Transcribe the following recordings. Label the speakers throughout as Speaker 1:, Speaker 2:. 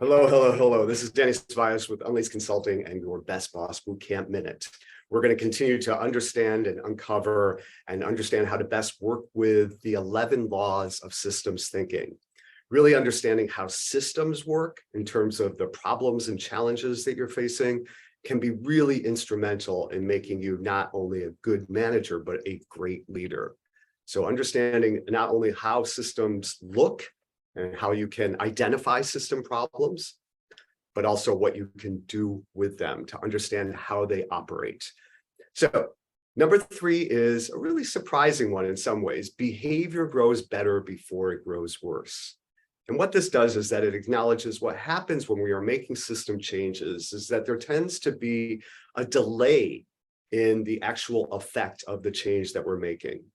Speaker 1: Hello, hello, hello. This is Danny Ceballos with Unleashed Consulting and your Best Boss Bootcamp Minute. We're going to continue to understand and uncover and understand how to best work with the 11 laws of systems thinking. Really understanding how systems work in terms of the problems and challenges that you're facing can be really instrumental in making you not only a good manager, but a great leader. So understanding not only how systems look and how you can identify system problems, but also what you can do with them to understand how they operate. So number 3 is a really surprising one in some ways. Behavior grows better before it grows worse. And what this does is that it acknowledges what happens when we are making system changes is that there tends to be a delay in the actual effect of the change that we're making.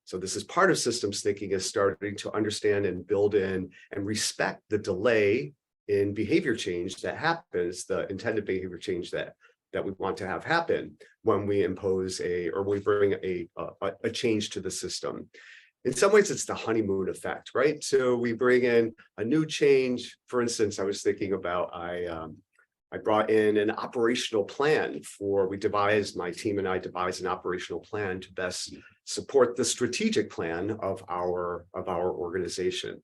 Speaker 1: So this is part of systems thinking, is starting to understand and build in and respect the delay in behavior change that happens, the intended behavior change that we want to have happen when we impose or we bring a change to the system. In some ways, it's the honeymoon effect, right? So we bring in a new change. For instance, I was thinking about, I brought in an operational plan my team and I devised an operational plan to best support the strategic plan of our organization.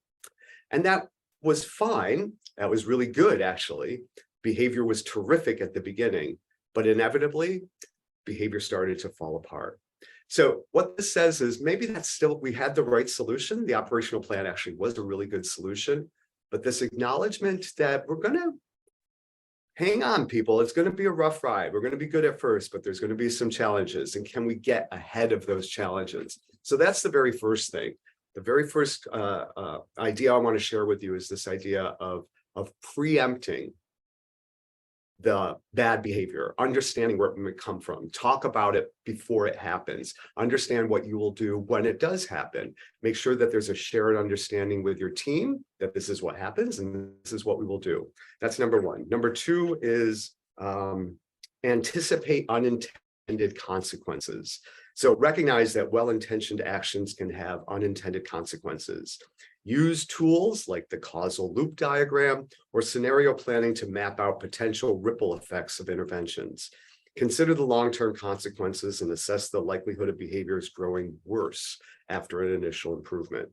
Speaker 1: And that was fine. That was really good, actually. Behavior was terrific at the beginning, but inevitably, behavior started to fall apart. So what this says is maybe we had the right solution. The operational plan actually was a really good solution, but this acknowledgement that we're going to hang on, people. It's going to be a rough ride. We're going to be good at first, but there's going to be some challenges. And can we get ahead of those challenges? So that's the very first thing. The very first idea I want to share with you is this idea of preempting the bad behavior, understanding where it may come from, talk about it before it happens, understand what you will do when it does happen, make sure that there's a shared understanding with your team that this is what happens and this is what we will do. That's number 1. Number 2 is anticipate unintended consequences. So recognize that well-intentioned actions can have unintended consequences. Use tools like the causal loop diagram or scenario planning to map out potential ripple effects of interventions. Consider the long-term consequences and assess the likelihood of behaviors growing worse after an initial improvement.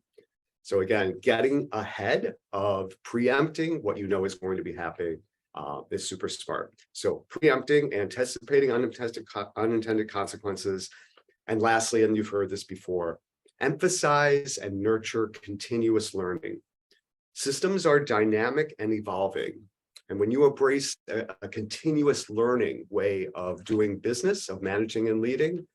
Speaker 1: So again, getting ahead of preempting what you know is going to be happening is super smart. So preempting, anticipating unintended consequences. And lastly, and you've heard this before, emphasize and nurture continuous learning. Systems are dynamic and evolving. And when you embrace a continuous learning way of doing business, of managing and leading,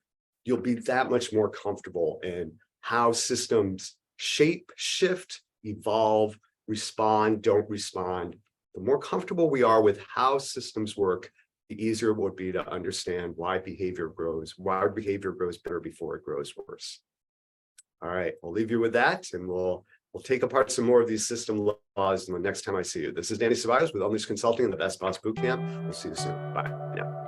Speaker 1: you'll be that much more comfortable in how systems shape, shift, evolve, respond, don't respond. The more comfortable we are with how systems work, the easier it would be to understand why behavior grows better before it grows worse. All right, I'll leave you with that, and we'll take apart some more of these system laws the next time I see you. This is Danny Ceballos with Unleashed Consulting and the Best Boss Bootcamp. We'll see you soon. Bye now.